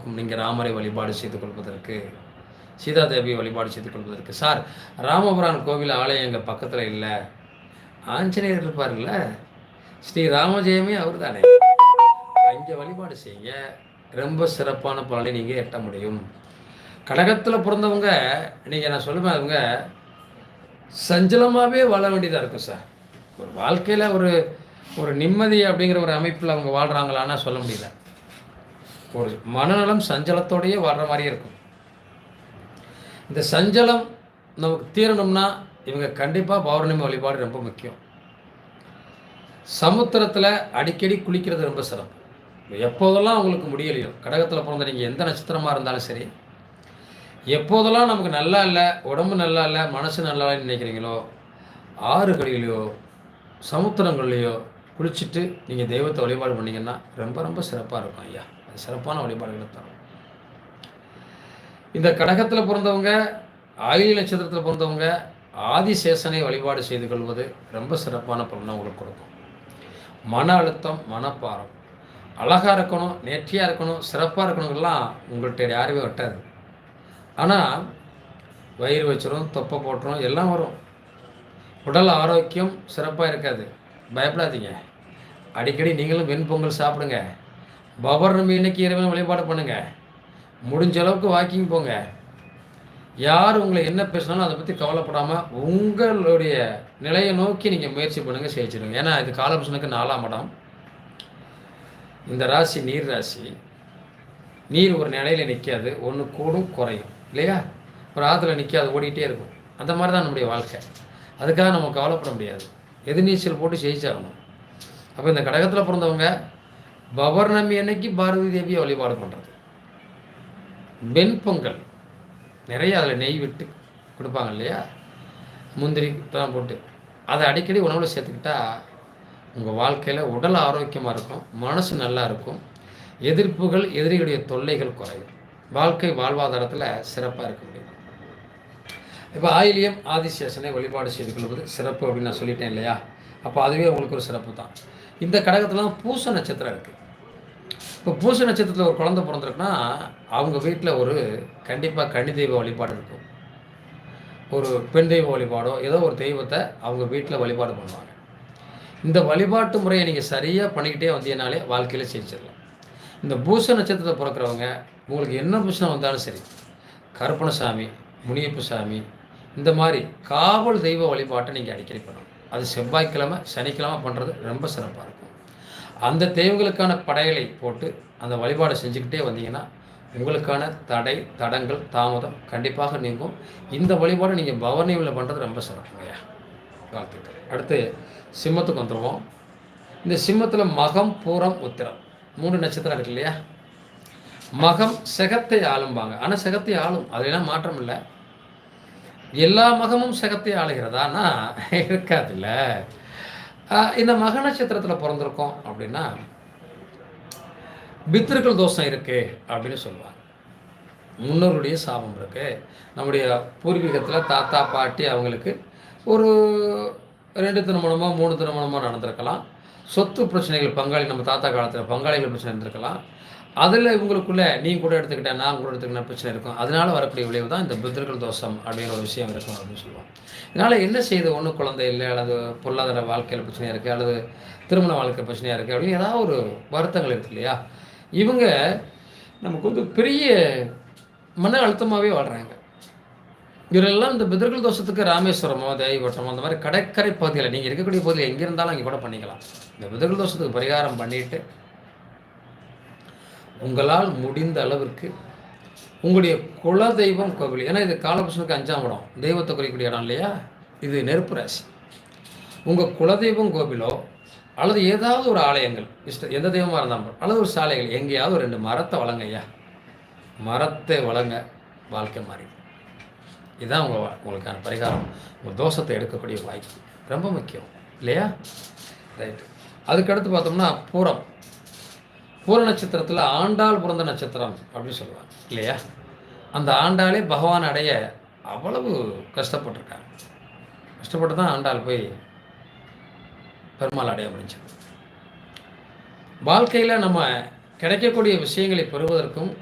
இருக்கும் நீங்கள் ராமரை வழிபாடு செய்து கொள்வதற்கு, சீதாதேவியை வழிபாடு செய்து கொள்வதற்கு. சார், ராமபுரான் கோவில் ஆலயம் எங்கள் பக்கத்தில் இல்லை, ஆஞ்சநேயர் இருப்பார்ல, ஸ்ரீ ராமஜெயமே அவர் தானே, அங்கே வழிபாடு செய்ய ரொம்ப சிறப்பான பலனை நீங்கள் எட்ட முடியும். கடகத்தில் பிறந்தவங்க, நீங்கள் நான் சொல்லுவேன், அவங்க சஞ்சலமாகவே வாழ வேண்டியதாக இருக்கும் சார். ஒரு வாழ்க்கையில் ஒரு ஒரு நிம்மதி அப்படிங்கிற ஒரு அமைப்பில் அவங்க வாழ்கிறாங்களான்னா சொல்ல முடியல. ஒரு மனநலம் சஞ்சலத்தோடையே வாழ்கிற மாதிரியே இருக்கும். இந்த சஞ்சலம் நமக்கு தீரணும்னா இவங்க கண்டிப்பாக பௌர்ணமி வழிபாடு ரொம்ப முக்கியம். சமுத்திரத்தில் அடிக்கடி குளிக்கிறது ரொம்ப சிறப்பு. எப்போதெல்லாம் உங்களுக்கு முடியலையோ, கடகத்தில் பிறந்த நீங்கள் எந்த நட்சத்திரமாக இருந்தாலும் சரி, எப்போதெல்லாம் நமக்கு நல்லா இல்லை, உடம்பு நல்லா இல்லை, மனசு நல்லா இல்லைன்னு நினைக்கிறீங்களோ, ஆறுகளிலையோ சமுத்திரங்கள்லையோ குளிச்சுட்டு நீங்கள் தெய்வத்தை வழிபாடு பண்ணிங்கன்னா ரொம்ப ரொம்ப சிறப்பாக இருக்கும் ஐயா. அது சிறப்பான வழிபாடுகளை தரும். இந்த கடகத்தில் பிறந்தவங்க, ஆயிலி நட்சத்திரத்தில் பிறந்தவங்க ஆதிசேஷனை வழிபாடு செய்து கொள்வது ரொம்ப சிறப்பான பலனை உங்களுக்கு கொடுக்கும். மன அழுத்தம், மனப்பாரம், அழகாக இருக்கணும், நேர்த்தியாக இருக்கணும், சிறப்பாக இருக்கணுங்கெல்லாம் உங்கள்கிட்ட யாருமே வெட்டாது. ஆனால் வயிறு வச்சிரும், தொப்பை போட்டுரும், எல்லாம் வரும். உடல் ஆரோக்கியம் சிறப்பாக இருக்காது. பயப்படாதீங்க. அடிக்கடி நீங்களும் வெண்பொங்கல் சாப்பிடுங்க. பௌர்ணமி இன்னைக்கு இரவு வழிபாடு பண்ணுங்கள். முடிஞ்ச அளவுக்கு வாக்கிங் போங்க. யார் உங்களை என்ன பேசினாலும் அதை பற்றி கவலைப்படாமல் உங்களுடைய நிலையை நோக்கி நீங்கள் முயற்சி பண்ணுங்கள், செய்யிடுங்க. ஏன்னா இது காலபுருஷனுக்கு 4ஆம் இடம். இந்த ராசி நீர் ராசி. நீர் ஒரு நிலையில் நிற்காது, ஒன்று கூடும் குறையும் இல்லையா? ஒரு ஆற்றுல நிற்காது, ஓடிக்கிட்டே இருக்கும். அந்த மாதிரி தான் நம்முடைய வாழ்க்கை. அதுக்காக நம்ம கவலைப்பட முடியாது. எதிர்நீச்சல் போட்டு ஜெயிச்சாகணும். அப்போ இந்த கடகத்தில் பிறந்தவங்க பௌர்ணமி அன்னைக்கு பாரதி தேவியை வழிபாடு பண்ணுறது, வெண்பொங்கல் நிறைய அதில் நெய் விட்டு கொடுப்பாங்க இல்லையா, முந்திரி தான் போட்டு அதை அடிக்கடி உணவில் சேர்த்துக்கிட்டா உங்கள் வாழ்க்கையில் உடல் ஆரோக்கியமாக இருக்கும், மனசு நல்லா இருக்கும், எதிர்ப்புகள், எதிரிகளுடைய தொல்லைகள் குறையும், வாழ்க்கை வாழ்வாதாரத்தில் சிறப்பாக இருக்க முடியும். இப்போ ஆயிலியம் ஆதிசேஷனை வழிபாடு செய்து கொள்வது சிறப்பு அப்படின்னு நான் சொல்லிட்டேன் இல்லையா? அப்போ அதுவே உங்களுக்கு ஒரு சிறப்பு தான். இந்த கடகத்தில் பூச நட்சத்திரம் இருக்குது. இப்போ பூச நட்சத்திரத்தில் ஒரு குழந்தை பிறந்திருக்குன்னா அவங்க வீட்டில் ஒரு கண்டிப்பாக கன்னி தெய்வ வழிபாடு இருக்கும். ஒரு பெண் தெய்வ வழிபாடோ ஏதோ ஒரு தெய்வத்தை அவங்க வீட்டில் வழிபாடு பண்ணுவாங்க. இந்த வழிபாட்டு முறையை நீங்கள் சரியாக பண்ணிக்கிட்டே வந்தீங்கனாலே வாழ்க்கையில் ஜெயிச்சிடலாம். இந்த பூச நட்சத்திரத்தை பிறக்கிறவங்க உங்களுக்கு என்ன பிரச்சனை வந்தாலும் சரி, கருப்பணசாமி, முனியப்ப சாமி, இந்த மாதிரி காவல் தெய்வ வழிபாட்டை நீங்கள் அடிக்கடி பண்ணணும். அது செவ்வாய்க்கிழமை, சனிக்கிழமை பண்ணுறது ரொம்ப சிறப்பாக இருக்கும். அந்த தெய்வங்களுக்கான படையலை போட்டு அந்த வழிபாடை செஞ்சுக்கிட்டே வந்தீங்கன்னா உங்களுக்கான தடை, தடங்கள், தாமதம் கண்டிப்பாக நீங்கும். இந்த வழிபாடு நீங்கள் பௌர்ணமியில் பண்ணுறது ரொம்ப சிறப்புங்கய்யா. வாழ்த்துக்கள். அடுத்து சிம்மத்துக்கு வந்துடுவோம். இந்த சிம்மத்தில் மகம், பூரம், உத்திரம் 3 நட்சத்திரம் இருக்கு இல்லையா? மகம் செகத்தை ஆளும்பாங்க. ஆனால் செகத்தை ஆளும், அதெல்லாம் மாற்றம் இல்லை. எல்லா மகமும் செகத்தை ஆளுகிறதானா இருக்காதுல்ல. இந்த மக நட்சத்திரத்தில் பிறந்திருக்கோம் அப்படின்னா பித்ருக்கள் தோஷம் இருக்கு அப்படின்னு சொல்லுவாங்க. முன்னோருடைய சாபம் இருக்கு. நம்முடைய பூர்வீகத்தில் தாத்தா பாட்டி அவங்களுக்கு ஒரு 2 திருமணமோ 3 திருமணமோ நடந்திருக்கலாம். சொத்து பிரச்சனைகள், பங்காளி, நம்ம தாத்தா காலத்தில் பங்காளிகள் பிரச்சனை இருந்திருக்கலாம். அதில் இவங்களுக்குள்ளே நீ கூட எடுத்துக்கிட்டேன், நான் கூட எடுத்துக்கிட்டேன் பிரச்சனை இருக்கும். அதனால் வரக்கூடிய விளைவு தான் இந்த பித்ருக்கள் தோஷம் அப்படிங்கிற ஒரு விஷயம் இருக்கும் அப்படின்னு சொல்லுவாங்க. இதனால் என்ன செய்யுது, ஒன்றும் குழந்தை இல்லை, அல்லது பொருளாதார வாழ்க்கையில் பிரச்சனையாக இருக்குது, அல்லது திருமண வாழ்க்கை பிரச்சனையாக இருக்குது அப்படின்னு ஏதாவது ஒரு வருத்தங்கள் இருக்குது இல்லையா? இவங்க நமக்கு வந்து பெரிய மன அழுத்தமாகவே வாழ்கிறாங்க. இவரெல்லாம் இந்த பித்ருக்கள் தோஷத்துக்கு ராமேஸ்வரமோ தேவட்டமோ அந்த மாதிரி கடற்கரை பகுதியில் நீங்கள் இருக்கக்கூடிய பகுதியில் எங்கே இருந்தாலும் அங்கே கூட பண்ணிக்கலாம். இந்த பித்ருக்கள் தோஷத்துக்கு பரிகாரம் பண்ணிவிட்டு உங்களால் முடிந்த அளவிற்கு உங்களுடைய குலதெய்வம் கோவில், ஏன்னா இது காலபுருஷனுக்கு 5ஆம் இடம், தெய்வத்தை குறிக்கக்கூடிய இடம் இல்லையா? இது நெருப்பு ராசி. உங்கள் குலதெய்வம் கோவிலோ அல்லது ஏதாவது ஒரு ஆலயங்கள், எந்த தெய்வமாக இருந்தாலும், அல்லது ஒரு சாலைகள், எங்கேயாவது ஒரு 2 மரத்தை வளங்க ஐயா. மரத்தை வளங்க, வாழ்க்கை மாறி. இதுதான் உங்களுக்கான பரிகாரம். உங்கள் தோஷத்தை எடுக்கக்கூடிய வாய்ப்பு ரொம்ப முக்கியம் இல்லையா? ரைட்டு. அதுக்கடுத்து பார்த்தோம்னா பூரம். பூர நட்சத்திரத்தில் ஆண்டாள் பிறந்த நட்சத்திரம் அப்படின்னு சொல்லுவாங்க இல்லையா? அந்த ஆண்டாளே பகவான் அடைய அவ்வளவு கஷ்டப்பட்டிருக்காங்க. கஷ்டப்பட்டு தான் ஆண்டாள் போய் பெருமாள் அடைய முடிஞ்சது. வாழ்க்கையில் நம்ம கிடைக்கக்கூடிய விஷயங்களை பெறுவதற்கும்